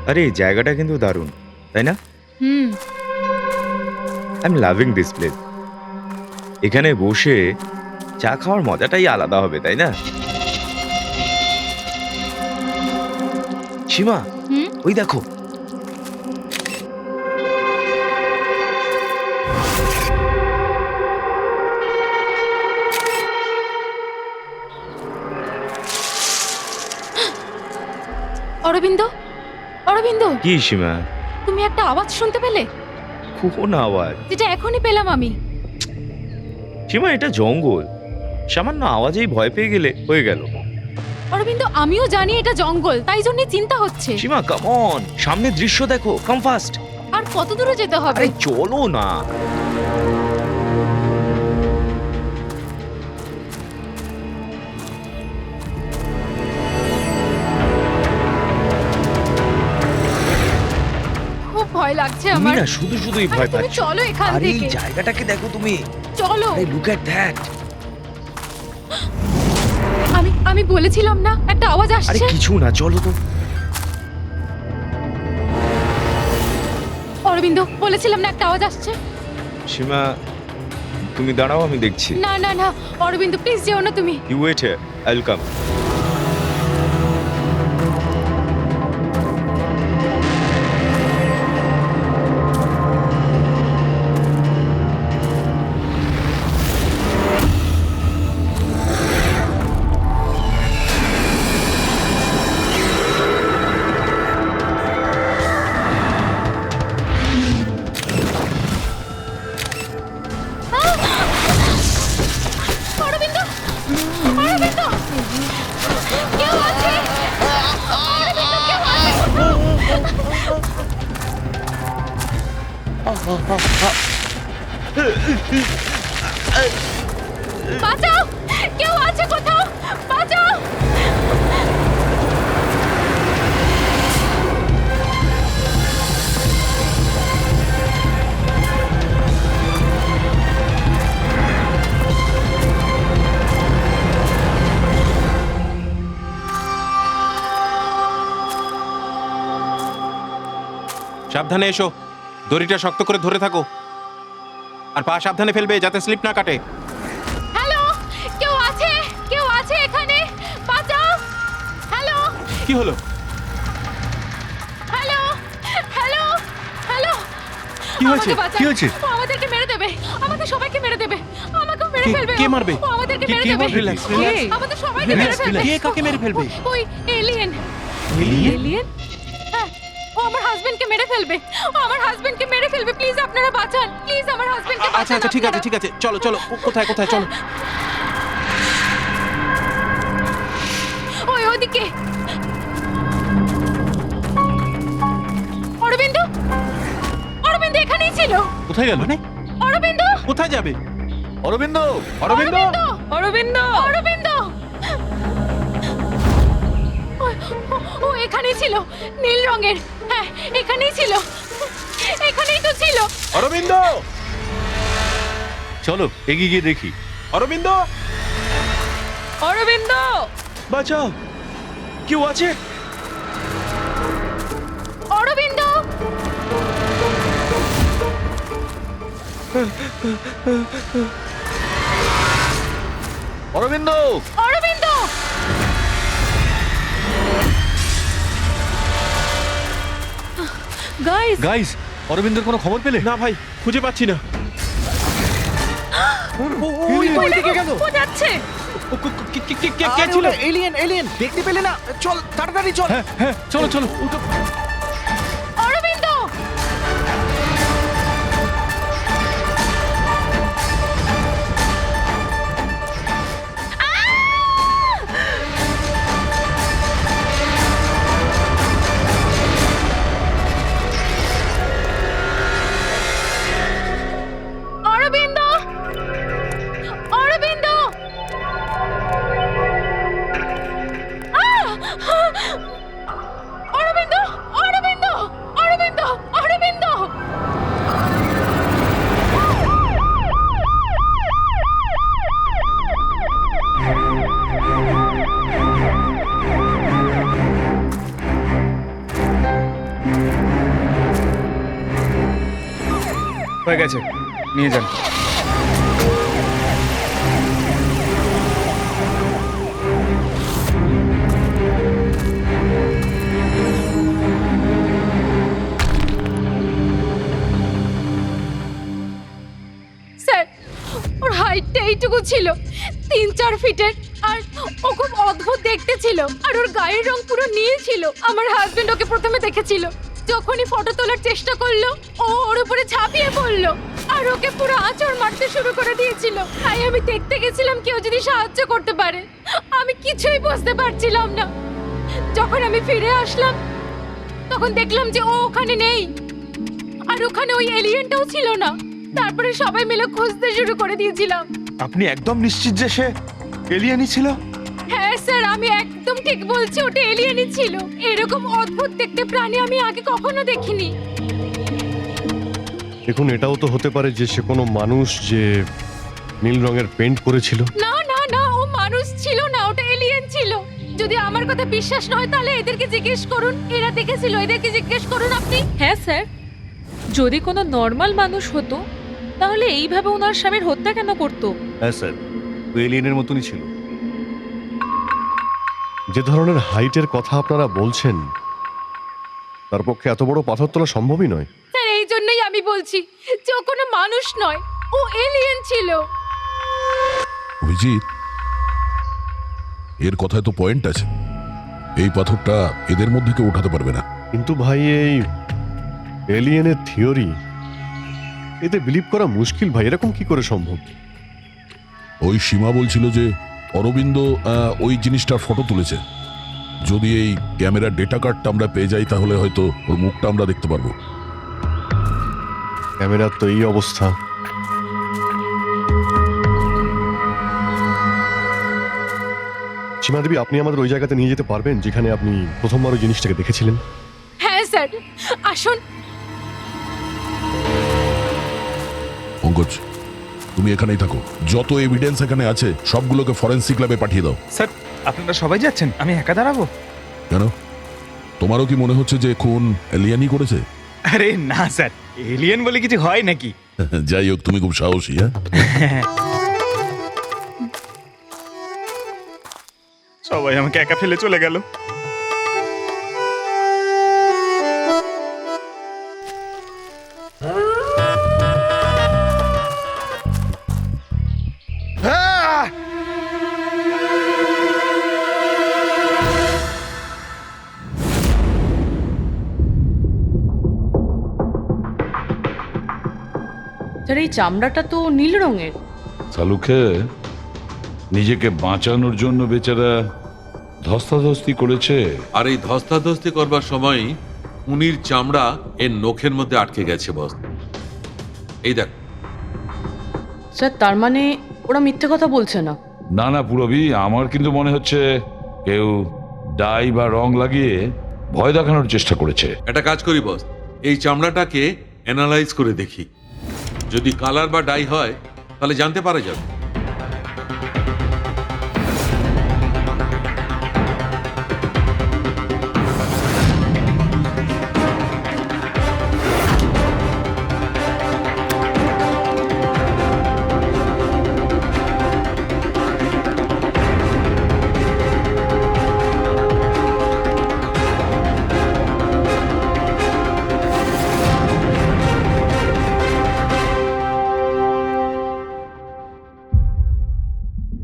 আরে এই জায়গাটা কিন্তু দারুণ, তাই না? Hmm. I am loving this place. এখানে বসে চা খাওয়ার মজাটাই আলাদা হবে, তাই না? সীমা, হুম। ওই দেখো। অরবিন্দ, অরবিন্দ, কি সীমা? তুমি একটা আওয়াজ শুনতে পেলে? কোন আওয়াজ? যেটা এখনই পেলাম আমি। সীমা, এটা জঙ্গল। সামান্য আওয়াজেই ভয় পেয়ে গেলে হয়ে গেল। অরবিন্দ, আমিও জানি এটা জঙ্গল, তাই জন্যই চিন্তা হচ্ছে। সীমা, কাম অন, সামনে দৃশ্য দেখো, কাম ফাস্ট। আর কত দূরে যেতে হবে? আরে চলো না। খুব ভয় লাগছে তুমি আমার। না শুধু শুধুই আরে ভয় তুমি পাচ্ছ। চলো এখান আরে এই থেকে। জায়গাটাকে দেখো তুমি। চলো। আরে লুক এট দ্যাট। আমি বলেছিলাম না একটা আওয়াজ আরে আসছে। কিছু না, চলো তো। অরবিন্দ, বলেছিলাম না একটা আওয়াজ আসছে। সীমা, তুমি দাঁড়াও, আমি দেখছি। না না না, অরবিন্দ প্লিজ যেও না তুমি। You wait here, I will come. Arvind, Arvind, কেউ আছে? অরবিন্দ, কেউ আছে? বাঁচাও, কেউ আছে কোথাও? বাঁচাও। সাবধানে এসো, দড়িটা শক্ত করে ধরে থাকো আর পা সাবধানে ফেলবে যাতে স্লিপ না কাটে। হ্যালো, কেউ আছে? কেউ আছে এখানে? বাঁচাও। হ্যালো, কি হলো? Hello, hello, hello. কি হয়েছে? আমাকে বাঁচান। কি হয়েছে? ও আমাদেরকে মেরে দেবে, আমাদের সবাইকে মেরে দেবে, আমাকেও মেরে ফেলবে। কে ও। মারবে? ও আমাদেরকে কে- মেরে কে দেবে। মারবে? Relax, relax. আমাদের সবাইকে Relax, মেরে ফেলবে। relax. কে কাকে মেরে ফেলবে? ওই এলিয়েন। এলিয়েন? হ্যাঁ, ও আমার হাজবেন্ডকে মেরে ফেলবে। ও আমার হাজবেন্ডকে মেরে ফেলবে। প্লিজ আপনারা বাঁচান। প্লিজ আমার হাজবেন্ডকে বাঁচান। আচ্ছা আচ্ছা, ঠিক আছে ঠিক আছে, চলো চলো, কোথায় কোথায় চলো। ওই ওদিকে। অরবিন্দ, অরবিন্দ এখানেই ছিল। কোথায় গেল? মানে অরবিন্দ, কোথায় যাবে? অরবিন্দ, অরবিন্দ, অরবিন্দ, অরবিন্দ। ও এখানেই ছিল, নীল রঙের। হ্যাঁ, এখানেই ছিল, এখানেই তো ছিল। অরবিন্দ, চলো এগিয়ে গিয়ে দেখি। অরবিন্দ, অরবিন্দ, বাঁচাও, কেউ আছে? অরবিন্দ। অরবিন্দ, অরবিন্দ, গাইস, গাইস, অরবিন্দের কোনো খবর পেলে? না ভাই, খুঁজে পাচ্ছি না। ওই দিকে গেল। ও যাচ্ছে। কে ছিল? এলিয়েন এলিয়েন দেখতে পেলে না? চল তাড়াতাড়ি চল। হ্যাঁ হ্যাঁ, চলো চলো। অরবিন্দ, অরবিন্দ, অরবিন্দ। অরবিন্দ, হয়ে গেছে, নিয়ে যান। স্যার, ওর হাইটটা এইটুকু ছিল, 3-4 ফিটের, আর ও খুব অদ্ভুত দেখতে ছিল, আর ওর গায়ের রং পুরো নীল ছিল। আমার হাজবেন্ড ওকে প্রথমে দেখেছিল, যখনই ফটো তোলার চেষ্টা করলো ও ওর উপরে ঝাঁপিয়ে পড়লো আর ওকে পুরো আঁচড় মারতে শুরু করে দিয়েছিল। তাই আমি দেখতে গেছিলাম কেউ যদি সাহায্য করতে পারে। আমি কিছুই বুঝতে পারছিলাম না। যখন আমি ফিরে আসলাম তখন দেখলাম যে ও ওখানে নেই, আর ওখানে ওই এলিয়েনটাও ছিল না। তারপরে সবাই মিলে খুঁজতে শুরু করে দিয়েছিলাম। আপনি একদম নিশ্চিত যে সে এলিয়েনই ছিল? হ্যাঁ স্যার, আমি একদম ঠিক বলছি, ওটা এলিয়েনই ছিল। এরকম অদ্ভুত দেখতে প্রাণী আমি আগে কখনো দেখিনি। দেখুন, এটাও তো হতে পারে যে সে কোনো মানুষ যে নীল রঙের পেন্ট করেছিল। না না না, ও মানুষ ছিল না, ওটা এলিয়েন ছিল। যদি আমার কথা বিশ্বাস না হয় তাহলে এদেরকে জিজ্ঞেস করুন, এরা দেখেছিল, এদেরকে জিজ্ঞেস করুন আপনি। হ্যাঁ স্যার, যদি কোনো নর্মাল মানুষ হতো তাহলে এইভাবে ওনার স্বামীর হত্যা কেন করতো? হ্যাঁ স্যার, ও এলিয়েনের মতনই ছিল। যে ধরনের হাইটের কথা আপনারা বলছেন তার পক্ষে এত বড় পাথর তোলা সম্ভবই নয়। স্যার, এই জন্যই আমি বলছি যে ও কোনো মানুষ নয়, ও এলিয়েন ছিল। অভিজিৎ, এর কথায় তো পয়েন্ট আছে। এই পাথরটা এদের মধ্যে কেউ উঠাতে পারবে না। কিন্তু ভাই, এই এলিয়েনের থিওরি এতে বিলিভ করা মুশকিল ভাই। এরকম কি করে সম্ভব? ওই সীমা বলছিল যে অরবিন্দ ওই জিনিসটার ফটো তুলেছে। যদি এই ক্যামেরার ডেটা কার্ডটা আমরা পেয়ে যাই তাহলে হয়তো ওর মুখটা আমরা দেখতে পারবো। ক্যামেরার তো এই অবস্থা। সীমা দেবী, আপনি আমাদের ওই জায়গাতে নিয়ে যেতে পারবেন যেখানে আপনি প্রথমবার ওই জিনিসটাকে দেখেছিলেন? হ্যাঁ স্যার, আসুন। পঙ্কজ, তুমি এখানেই থাকো। যত এভিডেন্স এখানে আছে সবগুলোকে ফরেন্সিক ল্যাবে পাঠিয়ে দাও। স্যার, আপনারা সবাই যাচ্ছেন, আমি একা দাঁড়াবো? কেন, তোমারও কি মনে হচ্ছে যে খুন এলিয়েনই করেছে? আরে না স্যার, এলিয়েন বলে কিছু হয় নাকি? যাই হোক, তুমি খুব সাহসী। হ্যাঁ, সবাই আমাকে একা ফেলে চলে গেল। স্যার, এই চামড়াটা তো নীল রঙের। সালুকে নিজেকে বাঁচানোর জন্য বেচারা ধস্তাধস্তি করেছে। আর এই ধস্তাধস্তি করবার সময় উনির চামড়া এর নখের মধ্যে আটকে গেছে বস। এই দেখ স্যার, তার মানে ওরা মিথ্যে কথা বলছে না? না না পুরবি, আমার কিন্তু মনে হচ্ছে কেউ ডাই বা রং লাগিয়ে ভয় দেখানোর চেষ্টা করেছে। একটা কাজ করি বস, এই চামড়াটাকে অ্যানালাইজ করে দেখি। যদি কালার বা ডাই হয় তাহলে জানতে পারা যাবে।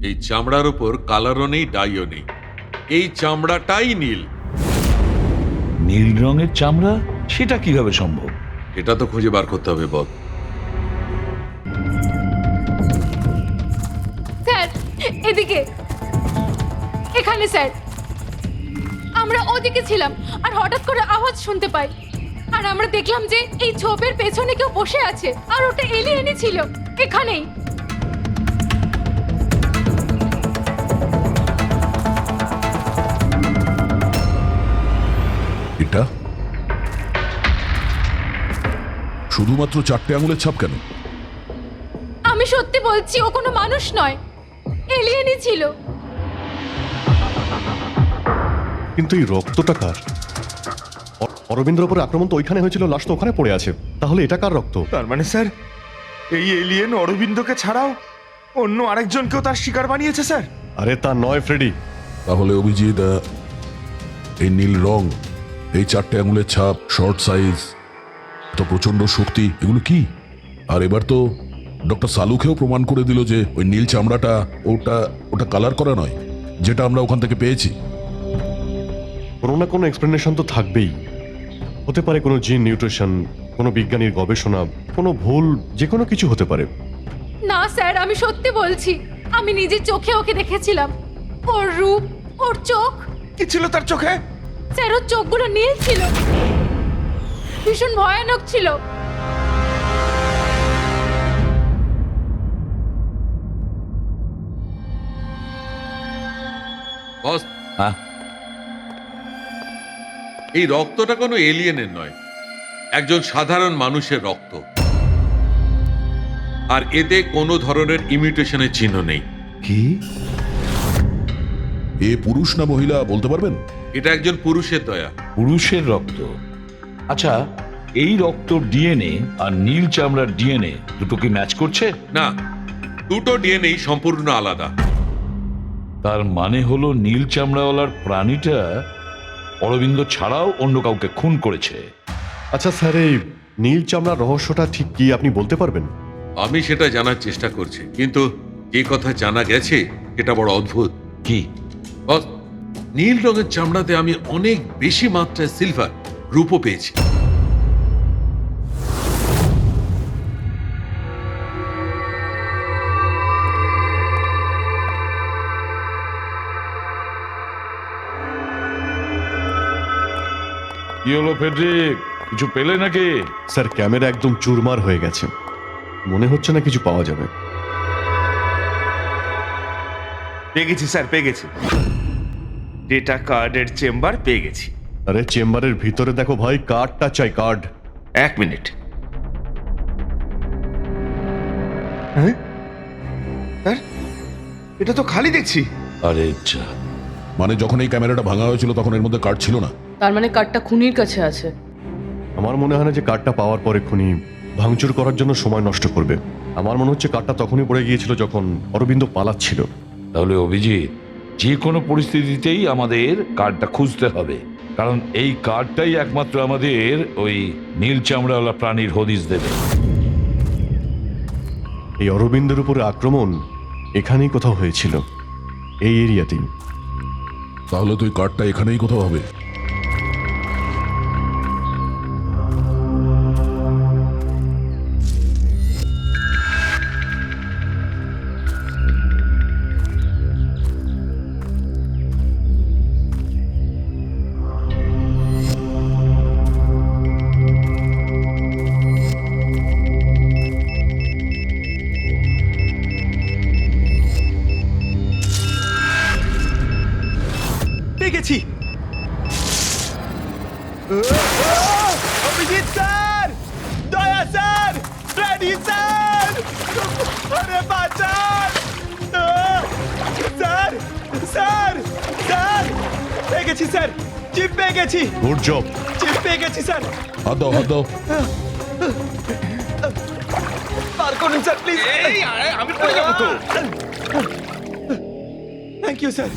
এই চামড়ার উপর কালারও নেই, ডাইও নেই। এই চামড়াটাই নীল। নীল রঙের চামড়া, সেটা কিভাবে সম্ভব? এটা তো খুঁজে বার করতে হবে বল। স্যার, এদিকে, এখানে স্যার। আমরা ওদিকে ছিলাম আর হঠাৎ করে আওয়াজ শুনতে পাই, আর আমরা দেখলাম যে এই ঝোপের পেছনে কেউ বসে আছে, আর ওটা এলিয়েনই ছিল এখানেই। এটা শুধুমাত্র 4টে আঙুলের ছাপ কেন? আমি সত্যি বলছি, ও কোনো মানুষ নয়, এলিয়েনই ছিল। কিন্তু এই রক্তটা কার? অরবিন্দের উপরে আক্রমণ তো ওইখানে হয়েছিল, লাশ তো ওখানে পড়ে আছে। তাহলে এটা কার রক্ত? তার মানে স্যার এই এলিয়েন অরবিন্দকে ছাড়াও অন্য আরেকজনকেও তার শিকার বানিয়েছে স্যার। আরে তা নয় ফ্রেডি। তাহলে অভিজিৎ এই নীল রং, এই 4টে আঙুলের ছাপ, শর্ট সাইজ, তো প্রচন্ড শক্তি, এগুলো কি? আর এবার তো ডক্টর সালুকেও প্রমাণ করে দিল যে ওই নীল চামড়াটা ওটা কালার করা নয়, যেটা আমরা ওখান থেকে পেয়েছি। কোনো না কোনো এক্সপ্লেনেশন তো থাকবেই। হতে পারে কোনো জিন নিউট্রিশন, কোনো বিজ্ঞানীর গবেষণা, কোনো ভুল, যে কোনো কিছু হতে পারে। না স্যার, আমি সত্যি বলছি, আমি নিজের চোখে ওকে দেখেছিলাম। ওর রূপ, ওর চোখ। কি ছিল তার চোখে? স্যার, ওর চোখগুলো নীল ছিল, ভীষণ ভয়ানক ছিল। বস, এই রক্তটা কোনো এলিয়েনের নয়, একজন সাধারণ মানুষের রক্ত। আর এতে কোনো ধরনের ইমিউটেশনের চিহ্ন নেই। কি? এ পুরুষ না মহিলা বলতে পারবেন? এটা একজন পুরুষের দয়া। পুরুষের রক্ত? আচ্ছা, এই রক্ত ডিএনএ আর নীল চামড়ার ডিএনএ দুটো কি ম্যাচ করছে? না, দুটো ডিএনএ সম্পূর্ণ আলাদা। তার মানে হলো নীল চামড়াওয়ালার প্রাণীটা অরবিন্দ ছাড়াও অন্য কাউকে খুন করেছে। আচ্ছা স্যার, এই নীল চামড়ার রহস্যটা ঠিক কি আপনি বলতে পারবেন? আমি সেটা জানার চেষ্টা করছি, কিন্তু যে কথা জানা গেছে এটা বড় অদ্ভুত। কি? বস, নীল রঙের চামড়াতে আমি অনেক বেশি মাত্রায় সিলভার, রূপও পেয়েছি। কি হলো ফেডরিক, কিছু পেলে নাকি? স্যার, ক্যামেরা একদম চুরমার হয়ে গেছে, মনে হচ্ছে না কিছু পাওয়া যাবে। পেয়ে গেছি স্যার, পেয়ে গেছি। ডেটা কার্ডের চেম্বার পেয়ে গেছি। আরে চেম্বারের ভিতরে দেখো ভাই, কার্ডটা চাই, কার্ড। 1 মিনিট। হ্যাঁ স্যার, এটা তো খালি দেখছি। আরে যা, মানে যখন এই ক্যামেরাটা ভাঙা হয়েছিল তখন এর মধ্যে কার্ড ছিল না? তার মানে কার্ডটা খুনির কাছে আছে। আমার মনে হয় না যে কার্ডটা পাওয়ার পরে খুনি ভাঙচুর করার জন্য সময় নষ্ট করবে। আমার মনে হচ্ছে কার্ডটা তখনই পড়ে গিয়েছিল যখন অরবিন্দ পালাচ্ছিল। তাহলে অভিজিৎ, যে কোনো পরিস্থিতিতেই আমাদের কার্ডটা খুঁজতে হবে, কারণ এই কার্ডটাই একমাত্র আমাদের ওই নীল চামড়াওয়ালা প্রাণীর হদিশ দেবে। এই অরবিন্দের উপরে আক্রমণ এখানেই কোথাও হয়েছিল, এই এরিয়াতেই। তাহলে তুই কার্ডটা এখানেই কোথাও হবে। পেয়ে গেছি। অভিজিৎ স্যার, দয়া স্যার, ফ্রেডি স্যার, আরে বাঁচান স্যার, স্যার, স্যার, পেয়ে গেছি স্যার, চিপ পেয়ে গেছি। Good job. চিপ পেয়ে গেছি স্যার। হাত দাও, হাত দাও। পার করুন স্যার প্লিজ। আমি পড়ে যাবো তো। Thank you sir.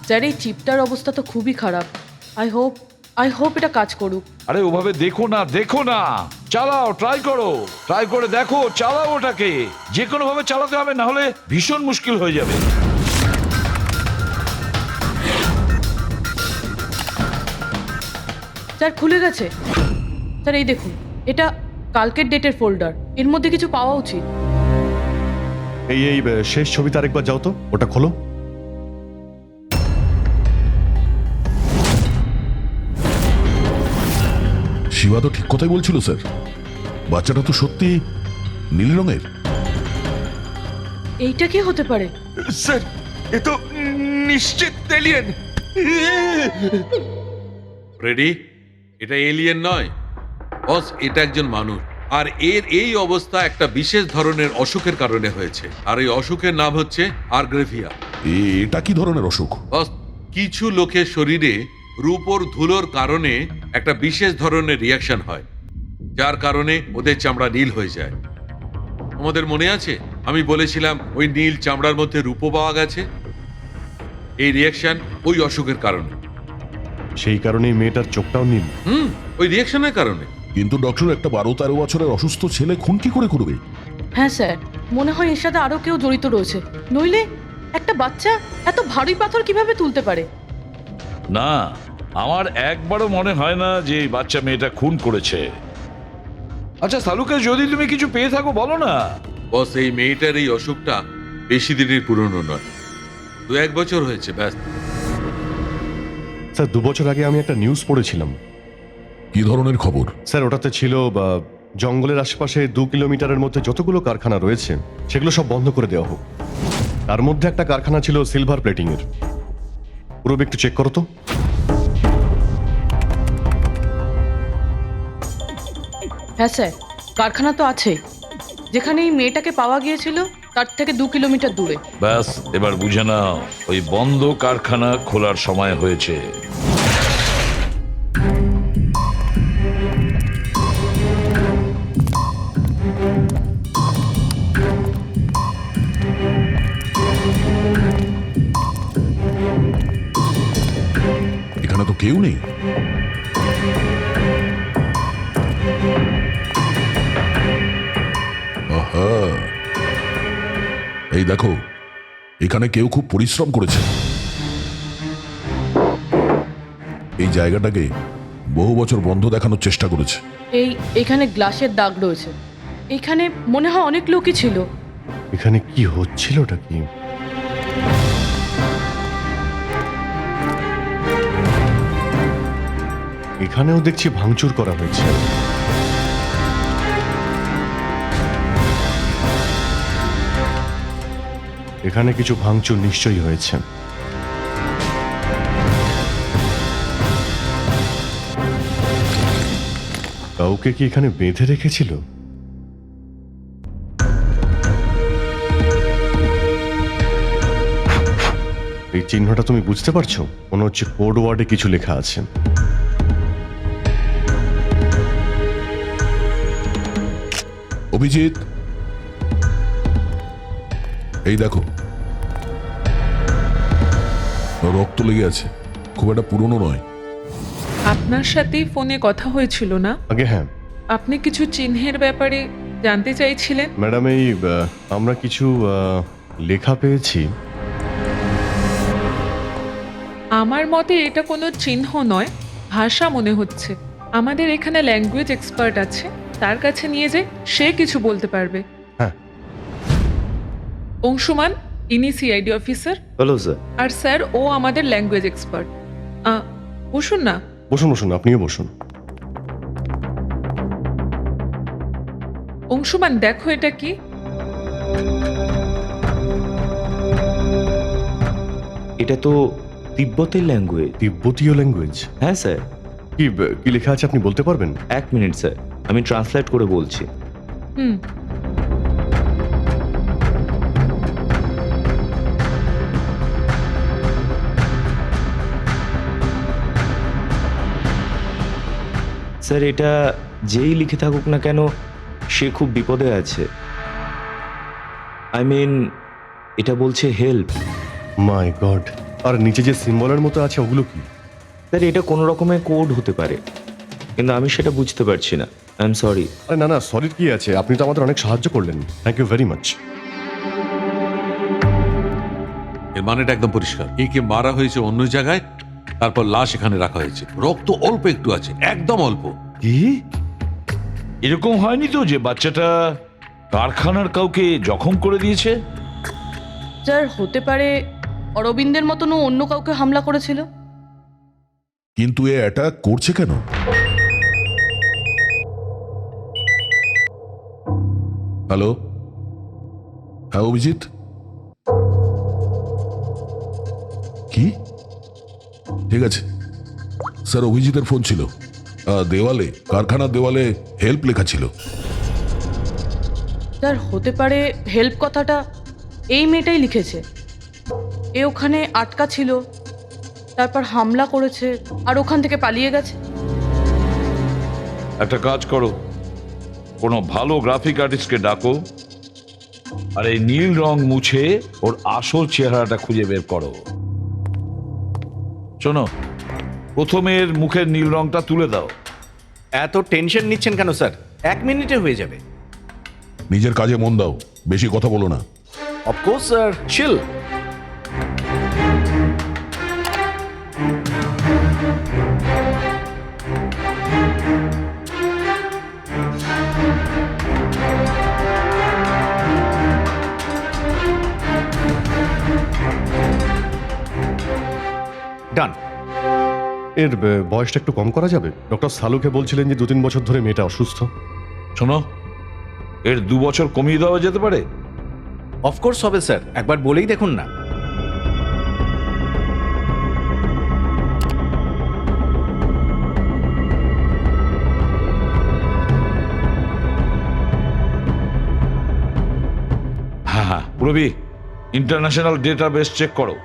স্যার, এই চিপটার অবস্থা তো খুবই খারাপ। আই হোপ এটা কাজ করুক। আরে ওভাবে দেখো না, দেখো না, চালাও, ট্রাই করো, ট্রাই করে দেখো, চালাও ওটাকে। যে কোনো ভাবে চালাতে হবে, না হলে ভীষণ মুশকিল হয়ে যাবে। স্যার, খুলে গেছে। স্যার, এই দেখুন, এটা কালকের ডেটের ফোল্ডার, এর মধ্যে কিছু পাওয়া উচিত। এই শেষ ছবিটা আরেকবার যাও তো, ওটা খোলো। শিবা তো ঠিক কথাই বলছিল স্যার, বাচ্চাটা তো সত্যি নীল রঙের। এইটা কি হতে পারে? স্যার, এ তো নিশ্চিত এলিয়েন। রেডি? এটা এলিয়েন নয় বস, এটা একজন মানুষ। আর এর এই অবস্থা একটা বিশেষ ধরনের অসুখের কারণে হয়েছে, আর এই অসুখের নাম হচ্ছে আর্গ্রেভিয়া। এটা কি ধরনের অসুখ? বস, কিছু লোকের শরীরে রূপোর ধুলোর কারণে একটা বিশেষ ধরনের রিয়াকশন হয়, যার কারণে ওদের চামড়া নীল হয়ে যায়। আমাদের মনে আছে আমি বলেছিলাম ওই নীল চামড়ার মধ্যে রূপো পাওয়া গেছে? এই রিয়াকশন ওই অসুখের কারণে। সেই কারণেই মেয়েটার চোখটাও নীল। ওই রিয়াকশনের কারণে। কিন্তু ডক্টর, একটা 12-13 বছরের অসুস্থ ছেলে খুন কি করে করবে? হ্যাঁ স্যার, মনে হয় এর সাথে আরও কেউ জড়িত রয়েছে, নইলে একটা বাচ্চা এত ভারী পাথর কিভাবে তুলতে পারে? না, আমার একবারও মনে হয় না যে এই বাচ্চা মেয়েটা খুন করেছে। আচ্ছা সালুকে, যদি তুমি কিছু পেয়ে থাকো বলো না। বস, এই মেয়েটার এই অসুখটা বেশি দিনের পুরনো নয়, 2-1 বছর হয়েছে ব্যাস। স্যার 2 বছর আগে আমি একটা নিউজ পড়েছিলাম। কি ধরনের খবর? স্যার ওটাতে ছিল জঙ্গলের আশেপাশে 2 কিলোমিটারের মধ্যে যতগুলো কারখানা রয়েছে সেগুলো সব বন্ধ করে দেওয়া হোক। তার মধ্যে একটা কারখানা ছিল সিলভার প্লেটিং এর। পুরো একটু চেক করো তো। হ্যাঁ স্যার, কারখানা তো আছেই, যেখানে এই মেয়েটাকে পাওয়া গিয়েছিল তার থেকে 2 কিলোমিটার দূরে। ব্যাস, এবার বুঝে নাও ওই বন্ধ কারখানা খোলার সময় হয়েছে। এখানে তো কেউ নেই। আহা, এই দেখো, এখানে কেউ খুব পরিশ্রম করেছে। এই জায়গাটাকে বহু বছর বন্ধ দেখানোর চেষ্টা করেছে। এখানে গ্লাসের দাগ রয়েছে, এখানে মনে হয় অনেক লোকই ছিল। এখানে কি হচ্ছিলটা কি? এখানেও দেখছি ভাঙচুর করা হয়েছে। এখানে কিছু ভাঙচুর নিশ্চয়ই হয়েছে। কাউকে কি এখানে বেঁধে রেখেছিল? এই চিহ্নটা তুমি বুঝতে পারছো? মনে হচ্ছে কোড ওয়ার্ডে কিছু লেখা আছে। অভিজিৎ, এই দেখো, রক্ত লেগে আছে, খুব একটা পুরনো নয়। আপনার সাথেই ফোনে কথা হয়েছিল না? আগে হ্যাঁ। আপনি কিছু চিহ্নের ব্যাপারে জানতে চাইছিলেন? ম্যাডাম, এই আমরা কিছু লেখা পেয়েছি। আমার মতে এটা কোনো চিহ্ন নয়, ভাষা মনে হচ্ছে। আমাদের এখানে ল্যাঙ্গুয়েজ এক্সপার্ট আছে, তার কাছে নিয়ে যাই, সে কিছু বলতে পারবে। হ্যাঁ। অংশুমান, ইনি সিআইডি অফিসার। Hello sir. আর স্যার, ও আমাদের ল্যাঙ্গুয়েজ এক্সপার্ট। বসুন না। বসুন বসুন, আপনিও বসুন। অংশুমান, দেখো এটা কি? এটা তো তিব্বতের ল্যাঙ্গুয়েজ। তিব্বতীয় ল্যাঙ্গুয়েজ? হ্যাঁ স্যার। কি কি লেখা আছে আপনি বলতে পারবেন? 1 মিনিট স্যার, আমি ট্রান্সলেট করে বলছি। হুম। স্যার, এটা যেই লিখে থাকুক না কেন সে খুব বিপদে আছে। এটা বলছে হেল্প। মাই গড! আর নিচে যে সিম্বলের মতো আছে ওগুলো কি? স্যার, এটা কোনো রকমের কোড হতে পারে, কিন্তু আমি সেটা বুঝতে পারছি না। I am sorry. আরে না না, সরি কি আছে, আপনি তো আমাদের অনেক সাহায্য করলেন। Thank you very much. এর মানেটা একদম পরিষ্কার, একে মারা হয়েছে অন্য জায়গায়, তারপর লাশ এখানে রাখা হয়েছে। রক্ত অল্প একটু আছে, একদম অল্প। কি এরকম হয়নি তো যে বাচ্চাটা কারখানার কাউকে জখম করে দিয়েছে? স্যার, হতে পারে অরবিন্দের মতনও অন্য কাউকে হামলা করেছিল। কিন্তু এ অ্যাটাক করছে কেন? হ্যালো, হ্যাঁ অভিজিৎ। কি? ঠিক আছে স্যার, অভিজিতের ফোন ছিল। দেওয়ালে, কারখানার দেওয়ালে হেল্প লেখা ছিল। স্যার, হতে পারে হেল্প কথাটা এই মেয়েটাই লিখেছে। এ ওখানে আটকা ছিল, তারপর হামলা করেছে আর ওখান থেকে পালিয়ে গেছে। একটা কাজ করো, কোনো ভালো গ্রাফিক আর্টিস্টকে ডাকো আর এই নীল রং মুছে ওর আসল চেহারাটা খুঁজে বের করো। শোনো, প্রথমের মুখের নীল রংটা তুলে দাও। এত টেনশন নিচ্ছেন কেন স্যার? 1 মিনিটে হয়ে যাবে। নিজের কাজে মন দাও, বেশি কথা বলো না। অফকোর্স স্যার, চিল। ডান। এর বয়সটা একটু কম করা যাবে? ডক্টর সালুকে বলছিলেন যে 2-3 বছর ধরে মেয়েটা অসুস্থ। শোনো, এর 2 বছর কমিয়ে দেওয়া যেতে পারে। অফকোর্স হবে স্যার, একবার বলেই দেখুন না। হ্যাঁ হ্যাঁ, পুরবি ইন্টারন্যাশনাল ডেটাবেস চেক করো,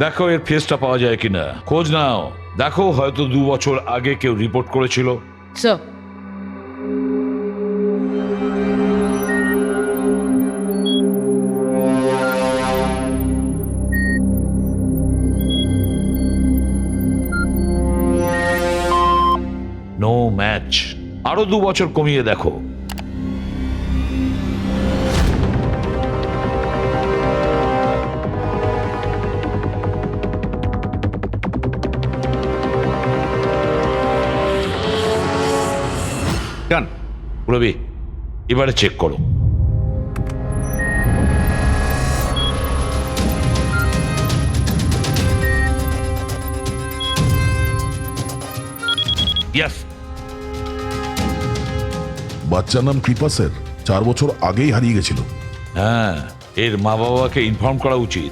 দেখো এর ফেসটা পাওয়া যায় কিনা। খোঁজ নাও, দেখো হয়তো 2 বছর আগে কেউ রিপোর্ট করেছিল। Sir, no match. আরো 2 বছর কমিয়ে দেখো। ডান। রবি, এবারে চেক করো। ইয়েস। বাচ্চার নাম কৃপা স্যার, 4 বছর আগেই হারিয়ে গেছিল। হ্যাঁ, এর মা বাবাকে ইনফর্ম করা উচিত।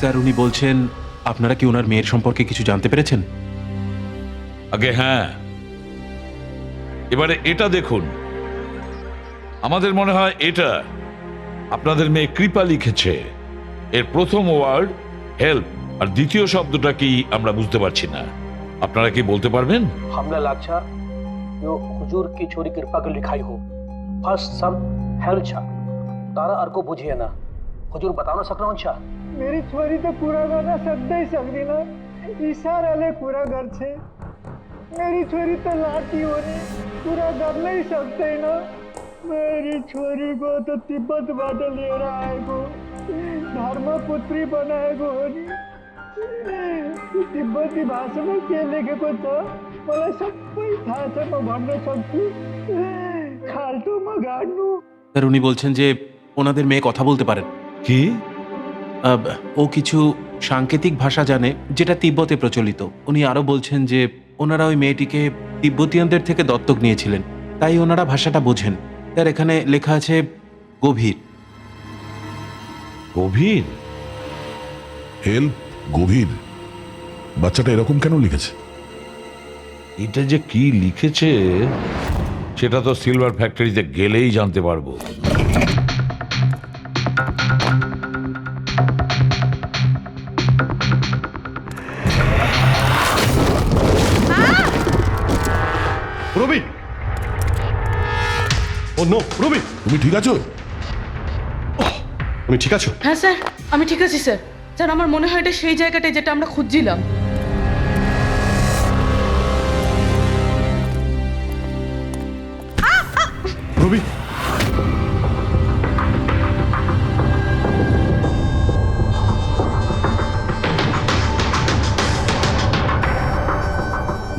স্যার, উনি বলছেন আপনারা কি ওনার মেয়ের সম্পর্কে কিছু জানতে পেরেছেন? আগে হ্যাঁ, এবারে এটা দেখুন। আমাদের মনে হয় এটা আপনাদের মেয়ে কৃপা লিখেছে। এর প্রথম ওয়ার্ড হেল্প আর দ্বিতীয় শব্দটা কি আমরা বুঝতে পারছি না। আপনারা কি বলতে পারবেন? हमला लागछा यो हुजूर की छोरी कृपा के लिखाई हो। फर्स्ट सब हेल्प छा तारा अर्को बुझिए ना। हुजूर बताओ ना सकना छा। मेरी छोरी तो पूरा गाना सकते ही सकती ना, इशारा ले पूरा घर छे। मेरी छोरी तो लाती होनी पूरा कर नहीं सकते ना। मेरी छोरी को तो तिब्बत बाटे ले रहा है को धर्मपुत्री बनाएगो होनी। तिब्बती भाषा में के लेखेको छ मलाई सबै थाहा छ, म भन्न सक्छु। खाल्टो म गाड्नु। স্যার, উনি বলছেন যে ওনাদের মেয়ে কথা বলতে পারেন। কি? ও কিছু সাংকেতিক ভাষা জানে যেটা তিব্বতে প্রচলিত। উনি আরো বলছেন যে ওনারা ওই মেয়েটিকে তিব্বতীয়দের থেকে দত্তক নিয়েছিলেন, তাই ওনারা ভাষাটা বোঝেন। স্যার, এখানে লেখা আছে গভীর। গভীর? হেল্প গভীর? বাচ্চাটা এরকম কেন লিখেছে? এটা যে কি লিখেছে সেটা তো সিলভার ফ্যাক্টরিতে গেলেই জানতে পারবো। রবি! ও নো, রবি! তুমি ঠিক আছো? তুমি ঠিক আছো? হ্যাঁ স্যার, আমি ঠিক আছি স্যার। স্যার, আমার মনে হয় এটা সেই জায়গাটাই যেটা আমরা খুঁজছিলাম। রবি!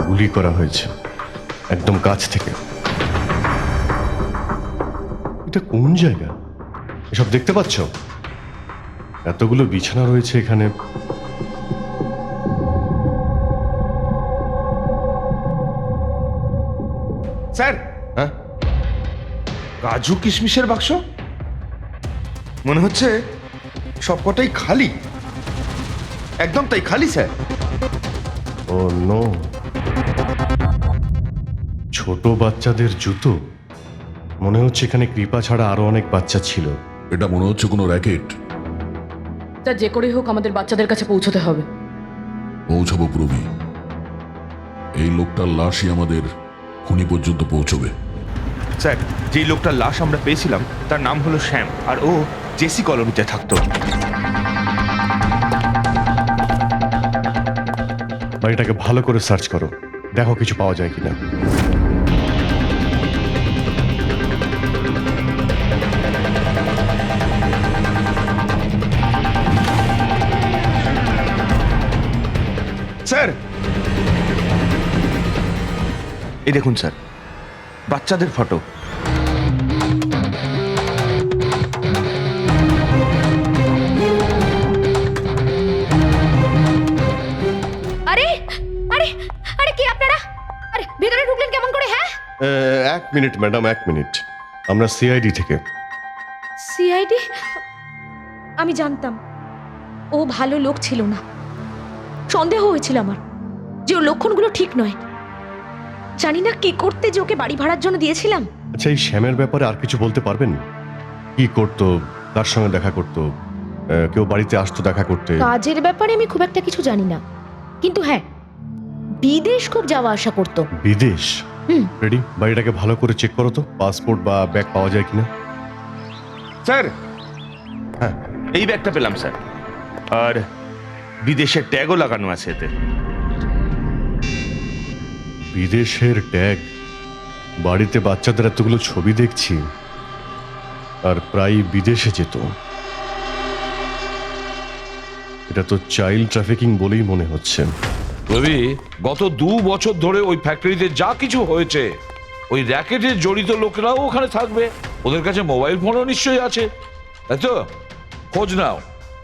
গুলি করা হয়েছে একদম কাছ থেকে। এটা কোন জায়গা? এসব দেখতে পাচ্ছ? এতগুলো বিছানা রয়েছে এখানে। স্যার, হ্যাঁ, কাজু কিশমিশের বাক্স মনে হচ্ছে সবকটাই খালি। একদম তাই, খালি স্যার। ও নো, ছোট বাচ্চাদের জুতো। মনে হচ্ছে এখানে কৃপা ছাড়া আরো অনেক বাচ্চা ছিল। এটা মনে হচ্ছে কোনো র্যাকেট। খবরটা যে করেই হোক আমাদের বাচ্চাদের কাছে পৌঁছতে হবে। পৌঁছাবো প্রবি, এই লোকটার লাশই আমাদের খুনি পর্যন্ত পৌঁছবে। স্যার, যেই লোকটার লাশ আমরা পেয়েছিলাম তার নাম হলো শ্যাম, আর ও জেসি কলোনিতে থাকতো। বাড়িটাকে ভালো করে সার্চ করো, দেখো কিছু পাওয়া যায় কিনা। স্যার, এই দেখুন স্যার, বাচ্চাদের ফটো। আরে আরে আরে কি আপনারা? আরে ভিতরে ঢুকলেন কেমন করে? হ্যাঁ, এক মিনিট ম্যাডাম, এক মিনিট। আমরা সিআইডি থেকে। সিআইডি? আমি জানতাম ও ভালো লোক ছিল না। সন্দেহ হয়েছিল আমার যে ওর লক্ষণগুলো ঠিক নয়। জানি না কি করতে যে ওকে বাড়ি ভাড়ার জন্য দিয়েছিলাম। আচ্ছা, এই শ্যামের ব্যাপারে আর কিছু বলতে পারবেন? কি করতো, কার সঙ্গে দেখা করতো, কেউ বাড়িতে আসতো দেখা করতে? কাজের ব্যাপারে আমি খুব একটা কিছু জানি না, কিন্তু হ্যাঁ, বিদেশ খুব যাওয়া আসা করতো। বিদেশ? রেডি, বাড়িটাকে ভালো করে চেক করো তো, পাসপোর্ট বা ব্যাগ পাওয়া যায় কিনা। স্যার, হ্যাঁ, এই ব্যাগটা পেলাম স্যার, আর বিদেশের ট্যাগও লাগানো আছে এতে। বিদেশের ট্যাগ? বাড়িতে বাচ্চাদের এতগুলো ছবি দেখছি, আর প্রায় বিদেশে যেত। এটা তো চাইল্ড ট্রাফিকিং বলেই মনে হচ্ছে। রবি, গত 2 বছর ধরে ওই ফ্যাক্টরিতে যা কিছু হয়েছে, ওই র্যাকেটে জড়িত লোকেরাও ওখানে থাকবে। ওদের কাছে মোবাইল ফোনও নিশ্চয়ই আছে, তাই তো?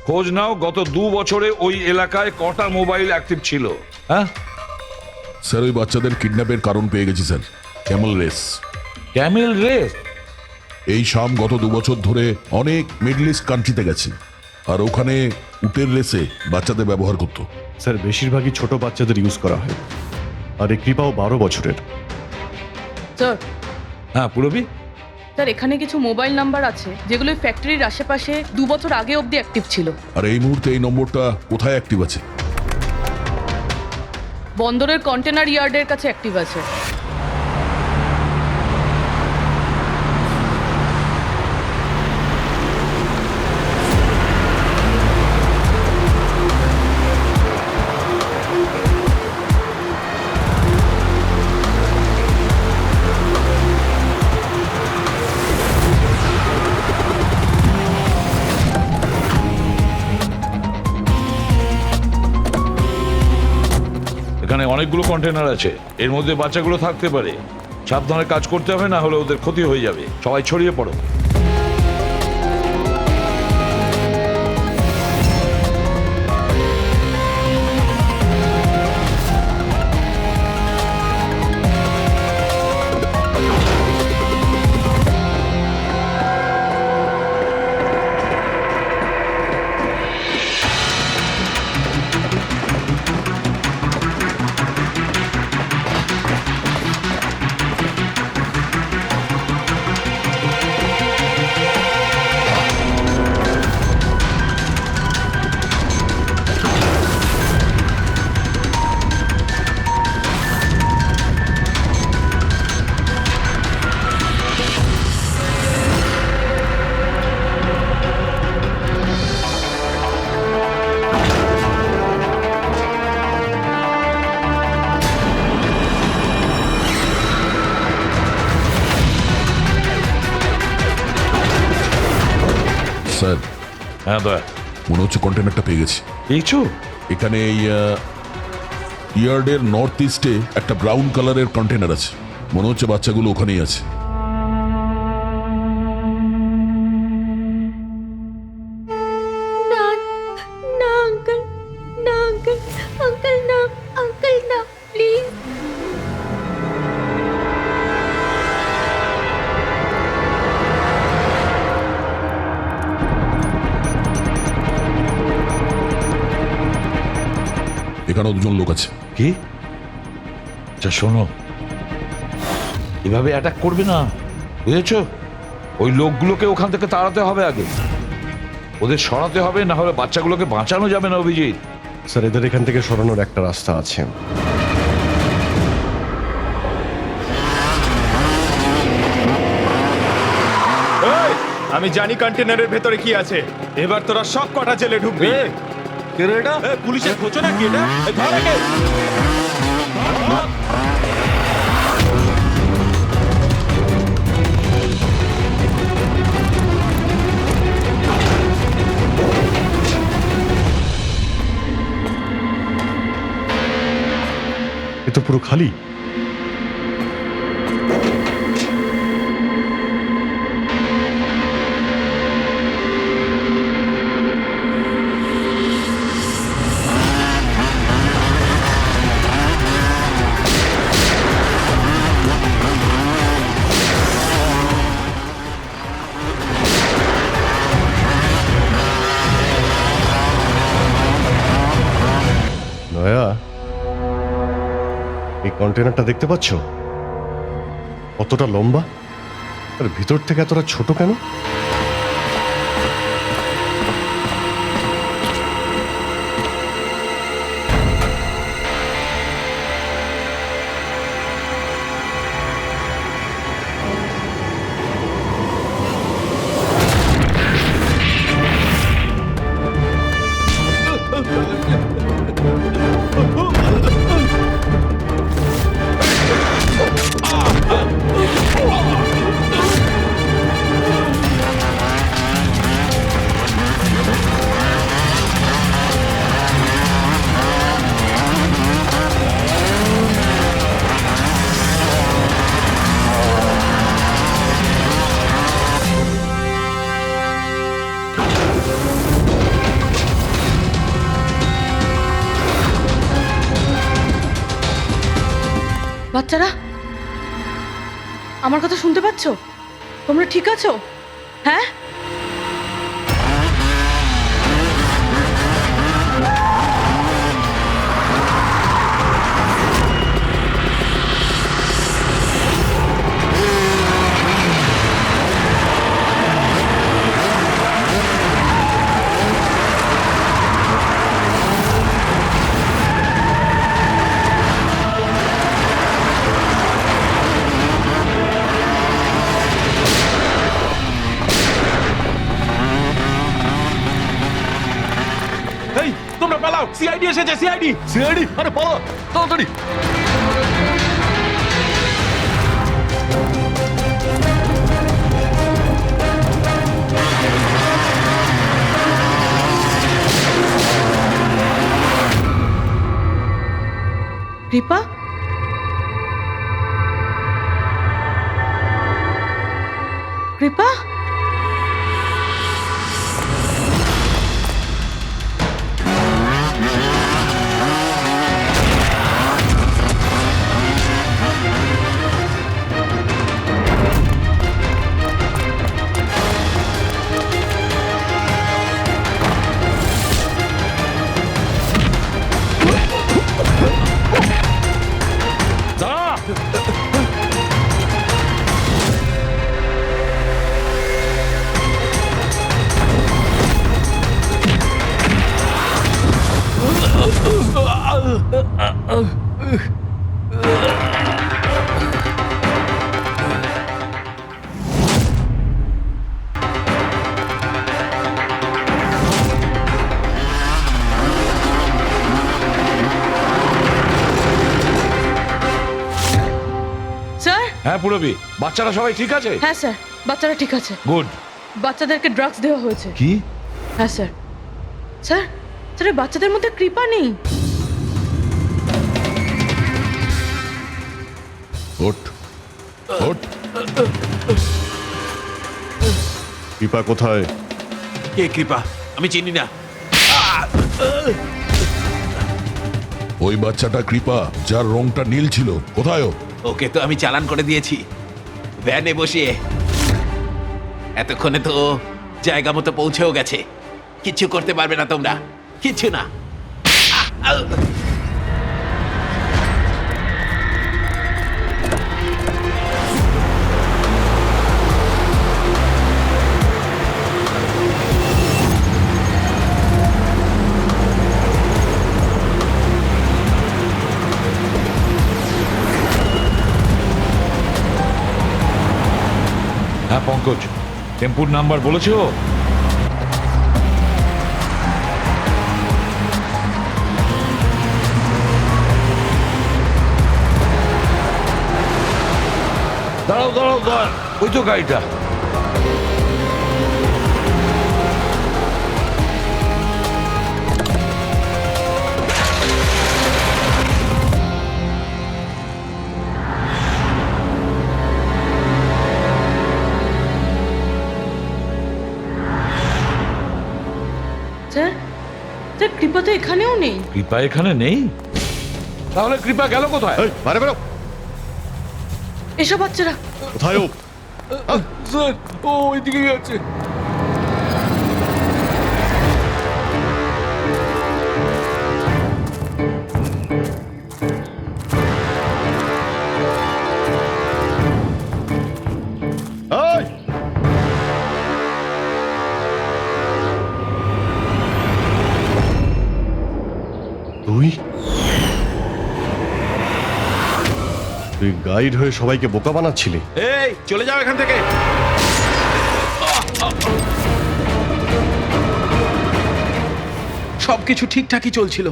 খোঁজ নাও গত 2 বছরে ওই এলাকায় কটা মোবাইল অ্যাক্টিভ ছিল। হ্যাঁ স্যার, ওই বাচ্চাদের কিডন্যাপের কারণ পেয়ে গেছি sir. Camel race. Camel race? এই শাম গত 2 বছর ধরে অনেক মিডল ইস্ট কান্ট্রিতে গেছে, আর ওখানে উটের রেসে বাচ্চাদের ব্যবহার করতো। স্যার, বেশিরভাগই ছোট বাচ্চাদের ইউজ করা হয়, আর এই কৃপাও 12 বছরের। স্যার, হ্যাঁ পুরবি? স্যার, এখানে কিছু মোবাইল নাম্বার আছে যেগুলো ফ্যাক্টরির আশেপাশে 2 বছর আগে অবধি অ্যাক্টিভ ছিল। আর এই মুহূর্তে এই নম্বরটা কোথায় অ্যাক্টিভ আছে? বন্দরের কন্টেনার ইয়ার্ডের কাছে অ্যাক্টিভ আছে। এখানে অনেকগুলো কন্টেনার আছে, এর মধ্যে বাচ্চাগুলো থাকতে পারে। সাবধানে কাজ করতে হবে, না হলে ওদের ক্ষতি হয়ে যাবে। সবাই ছড়িয়ে পড়ো। স্যার, হ্যাঁ দয়া, মনে হচ্ছে কন্টেনারটা পেয়ে গেছি। পেয়েছো? এখানে এই ইয়ার্ডের নর্থ ইস্টে একটা ব্রাউন কালারের কন্টেনার আছে। মনে হচ্ছে বাচ্চাগুলো ওখানেই আছে। না না আঙ্কেল, না আঙ্কেল, আঙ্কেল না, আঙ্কেল না, প্লিজ। এখানেও 2জন লোক আছে। কি? আচ্ছা শোনো, এভাবে অ্যাটাক করবে না, বুঝেছো? ওই লোকগুলোকে ওখান থেকে তাড়াতে হবে আগে। ওদের সরাতে হবে, না হলে বাচ্চাগুলোকে বাঁচানো যাবে না অভিজিৎ। স্যার, এদের এখান থেকে সরানোর একটা রাস্তা আছে। এই, আমি জানি কন্টেনারের ভেতরে কি আছে। এবার তোরা সব কটা জেলে ঢুকবি। পুলিশের খোঁজো না কি এটা? ধর একে। এ তো পুরো খালি। নয়া, এই কন্টেনারটা দেখতে পাচ্ছ? কতটা লম্বা, আর ভিতর থেকে এতটা ছোট কেন? বাচ্চারা, আমার কথা শুনতে পাচ্ছো? তোমরা ঠিক আছো? হ্যাঁ? এই, তোমরা পালাও, সিআইডি এসেছে। সিআইডি, সিআইডি, আরে পালাও তাড়াতাড়ি। কৃপা, কৃপা, হ্যাঁ পুরবি, বাচ্চারা সবাই ঠিক আছে? হ্যাঁ স্যার, বাচ্চারা ঠিক আছে। গুড। বাচ্চাদেরকে ড্রাগস দেওয়া হয়েছে। কি? হ্যাঁ স্যার। স্যার, স্যার, এই বাচ্চাদের মধ্যে কৃপা নেই। ওঠ, ওঠ। কৃপা কোথায়? কে কৃপা? আমি চিনি না। ওই বাচ্চাটা কৃপা, যার রংটা নীল ছিল, কোথায় ও? ওকে তো আমি চালান করে দিয়েছি, ভ্যানে বসিয়ে। এতক্ষণে তো জায়গা মতো পৌঁছেও গেছে। কিচ্ছু করতে পারবে না তোমরা, কিচ্ছু না। পঙ্কজ, টেম্পুর নাম্বার বলেছো? দাঁড়াও দাঁড়াও দাঁড়াও, ওই তো গাড়িটা। স্যার স্যার কৃপা তো এখানেও নেই। কৃপা এখানে নেই? তাহলে কৃপা গেল কোথায়? এই, বাইরে বেরো। এসব বাচ্চারা কোথায় ও? স্যার, ও ওইদিকে গেছে। এই! তুই তুই গাইড হয়ে সবাইকে বোকা বানাচ্ছিলি? এই চলে যাও এখান থেকে। সবকিছু ঠিকঠাকই চলছিল,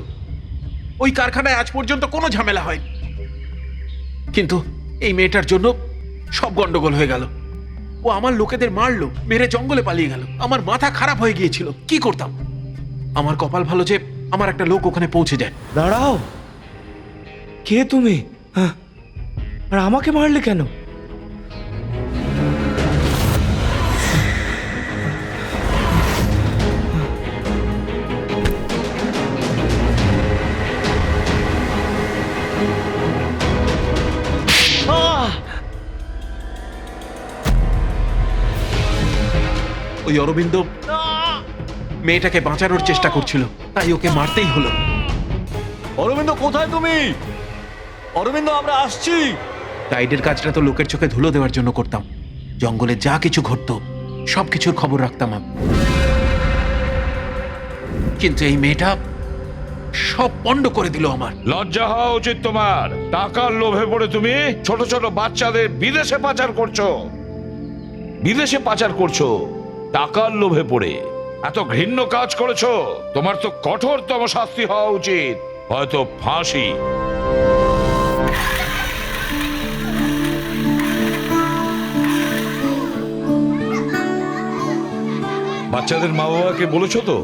ওই কারখানায় আজ পর্যন্ত কোনো ঝামেলা হয়নি, কিন্তু এই মেয়েটার জন্য সব গন্ডগোল হয়ে গেল। ও আমার লোকেদের মারলো, মেরে জঙ্গলে পালিয়ে গেল। আমার মাথা খারাপ হয়ে গিয়েছিল, কি করতাম? আমার কপাল ভালো যে আমার একটা লোক ওখানে পৌঁছে যায়। দাঁড়াও, কে তুমি? হ্যাঁ, আর আমাকে মারলে কেন? ওই অরবিন্দ মেয়েটাকে বাঁচানোর চেষ্টা করছিল, তাই ওকে মারতেই হলো। অরবিন্দ কোথায় তুমি? অরবিন্দ, আমরা আসছি। গাইডের কাজটা তো লোকের চোখে ধুলো দেওয়ার জন্য করতাম। জঙ্গলে যা কিছু ঘটতো সবকিছুর খবর রাখতাম আমি। কিন্তু এই মেয়েটা সব পণ্ড করে দিল আমার। লজ্জা হওয়া উচিত তোমার। টাকার লোভে পড়ে তুমি ছোট ছোট বাচ্চাদের বিদেশে পাচার করছো। বিদেশে পাচার করছো টাকার লোভে পড়ে। এত ঘৃণ্য কাজ করেছো, তোমার তো কঠোরতম শাস্তি হওয়া উচিত, হয়তো ফাঁসি। বাচ্চাদের মা বাবাকে বলেছো তো?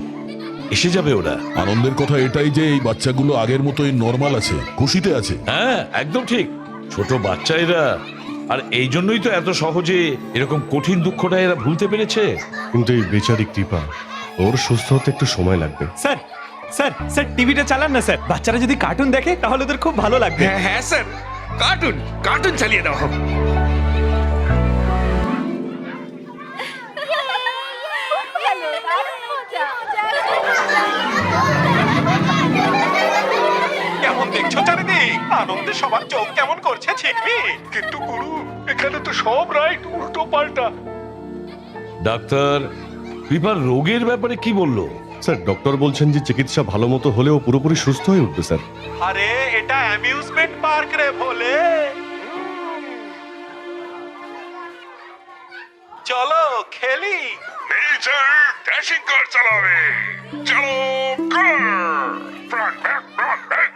এসে যাবে ওরা। আনন্দের কথা এটাই যে এই বাচ্চাগুলো আগের মতোই নর্মাল আছে, খুশিতে আছে। হ্যাঁ, একদম ঠিক। ছোট বাচ্চা এরা, আর এই জন্যই তো এত সহজে এরকম কঠিন দুঃখটা এরা ভুলতে পেরেছে। কিন্তু এই বেচারি কৃপা, ওর সুস্থ হতে একটু সময় লাগবে। স্যার স্যার স্যার, টিভিটা চালান না স্যার। বাচ্চারা যদি কার্টুন দেখে তাহলে ওদের খুব ভালো লাগবে। হ্যাঁ স্যার, কার্টুন কার্টুন চালিয়ে দাও। কেমন দেখছো চারিদিক? আনন্দে সবার চোখ কেমন করছে ছিটমি। কিন্তু গুরু, এখানে তো সব রাইট উল্টো পাল্টা। ডাক্তার, কৃপার রোগের ব্যাপারে কি বললো? স্যার, ডক্টর বলছেন যে চিকিৎসা ভালো মতো হলেও পুরোপুরি সুস্থ হয়ে উঠবে স্যার। আরে এটা অ্যামিউজমেন্ট পার্ক রে ভোলে। চলো খেলি। নেচার ড্যাশিং কার চালাবে। চলো car. Front back front back.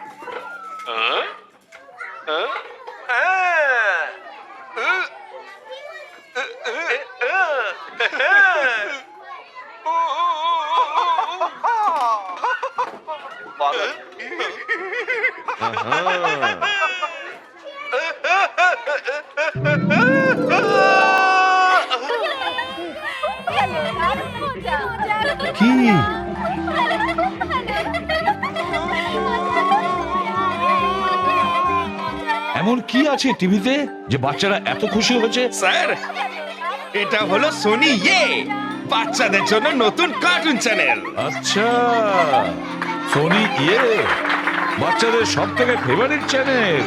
কি? এমন কি আছে টিভিতে যে বাচ্চারা এত খুশি হয়েছে? স্যার, এটা হলো সোনি বাচ্চাদের জন্য নতুন কার্টুন চ্যানেল। আচ্ছা, সোনি বাচ্চাদের সব থেকে ফেভারিট চ্যানেল।